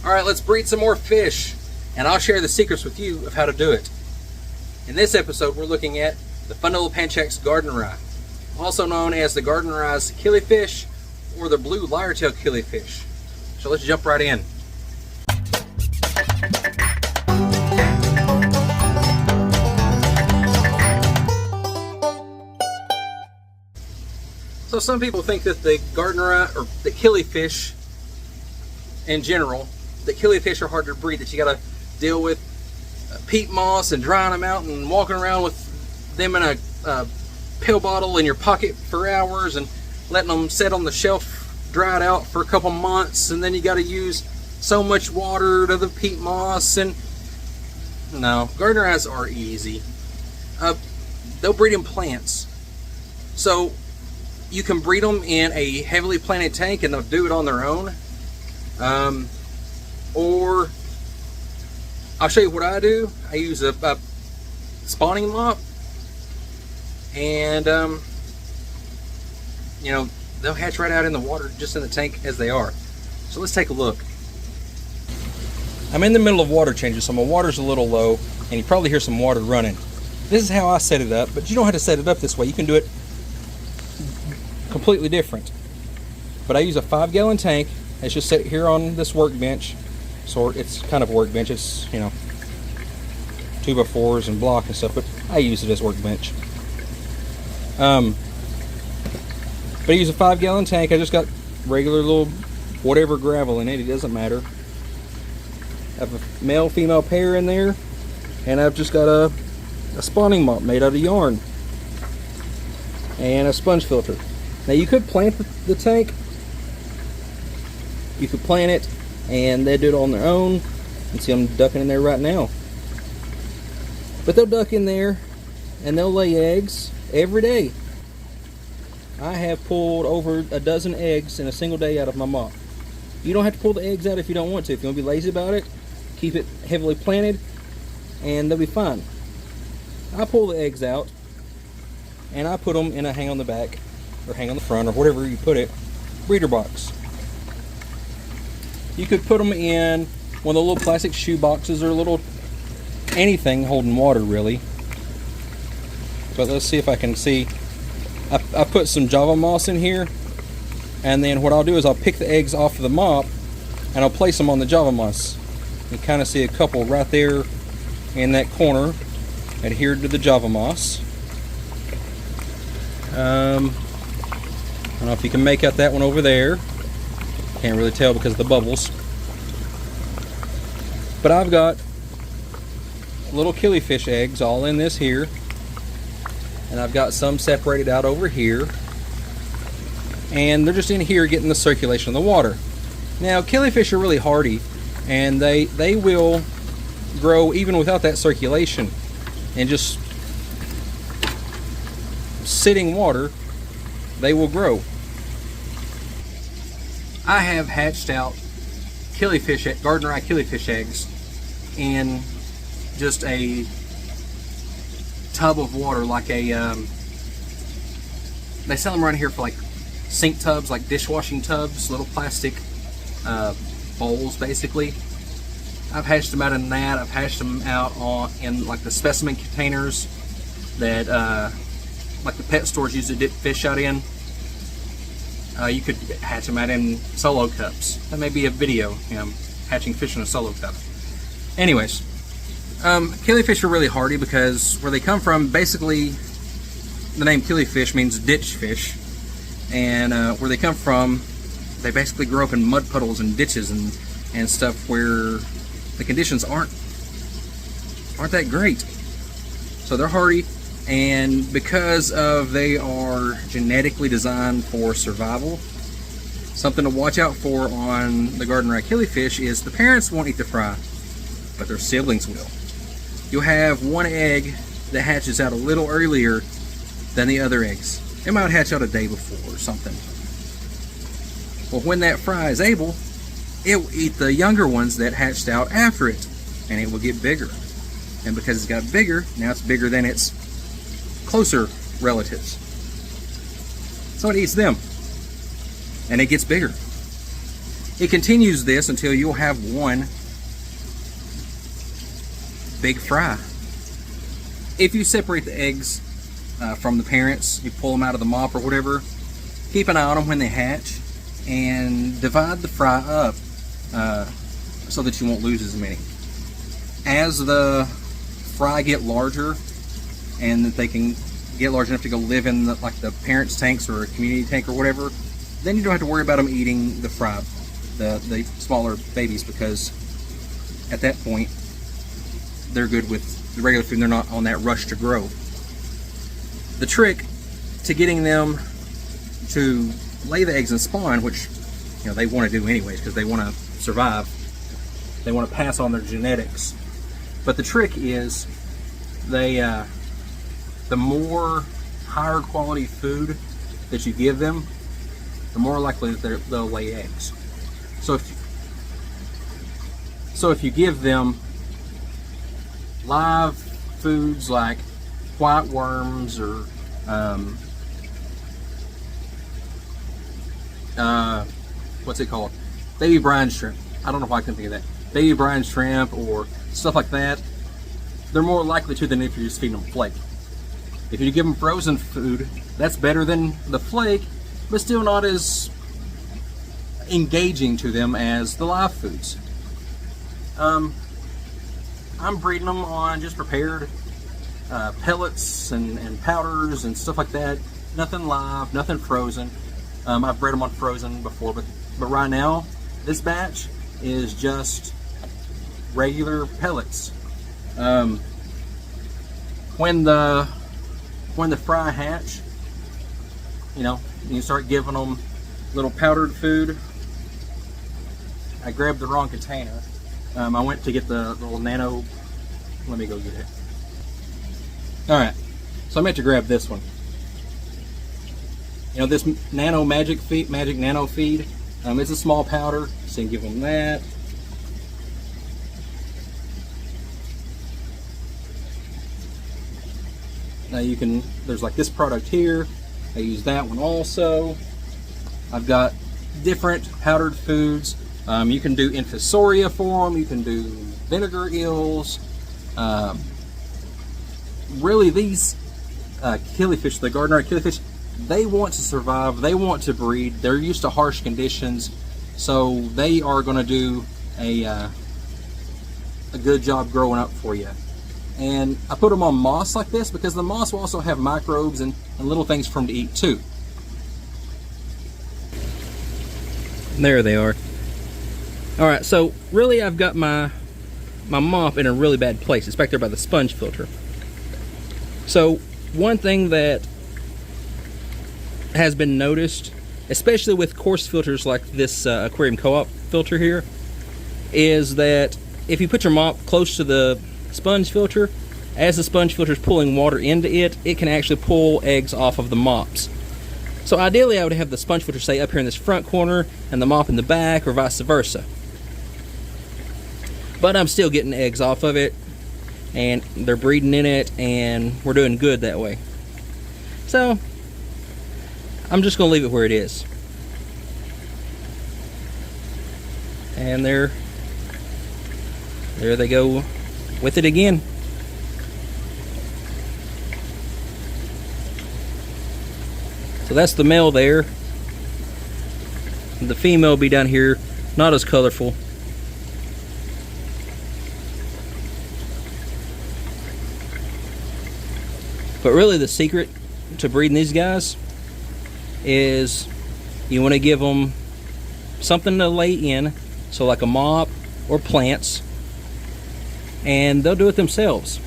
Alright, let's breed some more fish, and I'll share the secrets with you of how to do it. In this episode, we're looking at the Fundulopanchax gardneri, also known as the gardneri's killifish or the blue lyre-tailed killifish. So let's jump right in. So some people think that the gardneri, or the killifish in general, the killifish are hard to breed, that you gotta deal with peat moss and drying them out and walking around with them in a pill bottle in your pocket for hours and letting them sit on the shelf dried out for a couple months, and then you gotta use so much water to the peat moss. And no, gardneris are easy. They'll breed in plants. So you can breed them in a heavily planted tank and they'll do it on their own. Or I'll show you what I do. I use a spawning mop, and you know, they'll hatch right out in the water, just in the tank as they are. So let's take a look. I'm in the middle of water changes, so my water's a little low, and you probably hear some water running. This is how I set it up, but you don't have to set it up this way. You can do it completely different. But I use a 5-gallon tank. It's just set here on this workbench. So it's kind of a workbench. It's, you know, 2x4s and block and stuff, but I use it as a workbench. But I use a 5-gallon tank. I just got regular little whatever gravel in it. It doesn't matter. I have a male female pair in there, and I've just got a spawning mop made out of yarn and a sponge filter. Now you could plant the tank. You could plant it and they do it on their own. You see them ducking in there right now. But they'll duck in there and they'll lay eggs every day. I have pulled over a dozen eggs in a single day out of my mop. You don't have to pull the eggs out if you don't want to. If you want to be lazy about it, keep it heavily planted and they'll be fine. I pull the eggs out and I put them in a hang on the back or hang on the front or whatever you put it breeder box. You could put them in one of the little plastic shoe boxes or little anything holding water, really. But let's see if I can see. I put some Java moss in here, and then what I'll do is I'll pick the eggs off of the mop and I'll place them on the Java moss. You can kind of see a couple right there in that corner adhered to the Java moss. I don't know if you can make out that one over there. Can't really tell because of the bubbles. But I've got little killifish eggs all in this here. And I've got some separated out over here. And they're just in here getting the circulation of the water. Now, killifish are really hardy, and they will grow even without that circulation. And just sitting water, they will grow. I have hatched out killifish, gardneri killifish eggs in just a tub of water, like a, they sell them around here for like sink tubs, like dishwashing tubs, little plastic bowls basically. I've hatched them out in that. I've hatched them out in like the specimen containers that like the pet stores use to dip fish out in. You could hatch them out in solo cups. That may be a video, you know, hatching fish in a solo cup. Anyways, killifish are really hardy because where they come from, basically, the name killifish means ditch fish, and where they come from, they basically grow up in mud puddles and ditches and stuff where the conditions aren't that great. So they're hardy. And because of they are genetically designed for survival, something to watch out for on the gardneri killifish is the parents won't eat the fry, but their siblings will. You'll have one egg that hatches out a little earlier than the other eggs. It might hatch out a day before or something. Well, when that fry is able, it will eat the younger ones that hatched out after it, and it will get bigger. And because it's got bigger, now it's bigger than its closer relatives. So it eats them, and it gets bigger. It continues this until you'll have one big fry. If you separate the eggs from the parents, you pull them out of the mop or whatever, keep an eye on them when they hatch, and divide the fry up so that you won't lose as many. As the fry get larger and that they can get large enough to go live in like the parents' tanks or a community tank or whatever, then you don't have to worry about them eating the fry, the smaller babies, because at that point they're good with the regular food and they're not on that rush to grow. The trick to getting them to lay the eggs and spawn, which they want to do anyways because they want to survive, they want to pass on their genetics, but the trick is the more higher quality food that you give them, the more likely that they'll lay eggs. So if you give them live foods like white worms or what's it called? Baby brine shrimp. I don't know why I couldn't think of that. Baby brine shrimp or stuff like that, they're more likely to than if you're just feeding them flake. If you give them frozen food, that's better than the flake, but still not as engaging to them as the live foods. I'm breeding them on just prepared pellets and powders and stuff like that. Nothing live, nothing frozen. I've bred them on frozen before, but right now this batch is just regular pellets. When the fry hatch, you start giving them little powdered food. I grabbed the wrong container. I went to get the little nano. Let me go get it. All right, so I meant to grab this one. This nano magic nano feed. It's a small powder, so you can give them that. Now there's like this product here. I use that one also. I've got different powdered foods. You can do infusoria for them. You can do vinegar eels. Really, these killifish, the gardneri killifish, they want to survive. They want to breed. They're used to harsh conditions, so they are going to do a good job growing up for you. And I put them on moss like this because the moss will also have microbes and little things for them to eat too. There they are. Alright, so really I've got my mop in a really bad place. It's back there by the sponge filter. So one thing that has been noticed, especially with coarse filters like this aquarium co-op filter here, is that if you put your mop close to the sponge filter, as the sponge filter is pulling water into it, it can actually pull eggs off of the mops. So ideally I would have the sponge filter stay up here in this front corner and the mop in the back, or vice versa. But I'm still getting eggs off of it, and they're breeding in it, and we're doing good that way. So I'm just going to leave it where it is. And there they go with it again. So that's the male there. The female will be down here, not as colorful. But really the secret to breeding these guys is you want to give them something to lay in, so like a mop or plants, and they'll do it themselves.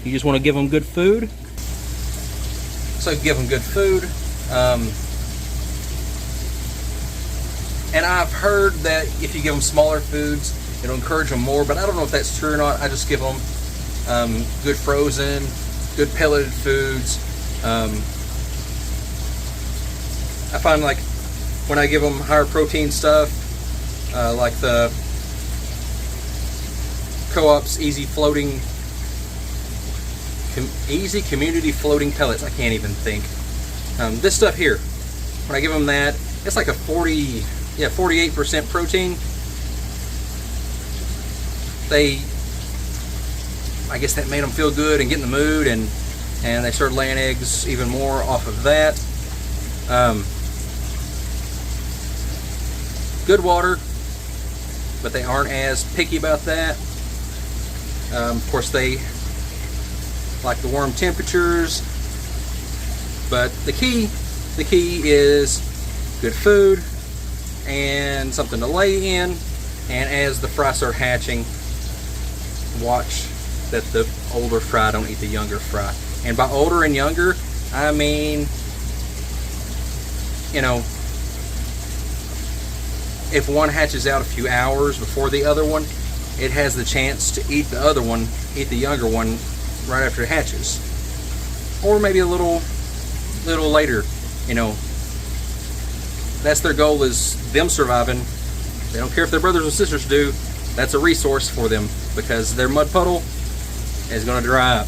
You just want to give them good food. So give them good food. And I've heard that if you give them smaller foods, it'll encourage them more, but I don't know if that's true or not. I just give them good frozen, good pelleted foods. I find like when I give them higher protein stuff, like the Co-op's easy community floating pellets, I can't even think. This stuff here, when I give them that, it's like a 40 yeah, 48% protein. I guess that made them feel good and get in the mood, and they started laying eggs even more off of that. Good water, but they aren't as picky about that. Of course, they like the warm temperatures, but the key is good food and something to lay in. And as the fry start hatching, watch that the older fry don't eat the younger fry. And by older and younger, I mean, you know, if one hatches out a few hours before the other one, it has the chance to eat the other one, eat the younger one right after it hatches. Or maybe a little later, you know. That's their goal, is them surviving. They don't care if their brothers or sisters do. That's a resource for them, because their mud puddle is going to dry up.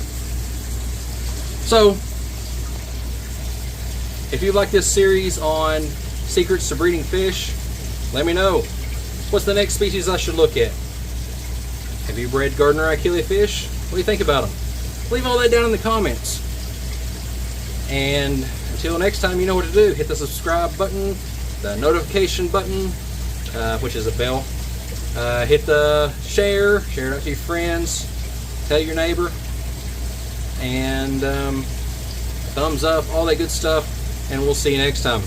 So, if you like this series on secrets to breeding fish, let me know. What's the next species I should look at? Have you bred gardneri killifish? What do you think about them? Leave all that down in the comments. And until next time, you know what to do. Hit the subscribe button, the notification button, which is a bell. Hit the share it out to your friends, tell your neighbor, and thumbs up, all that good stuff, and we'll see you next time.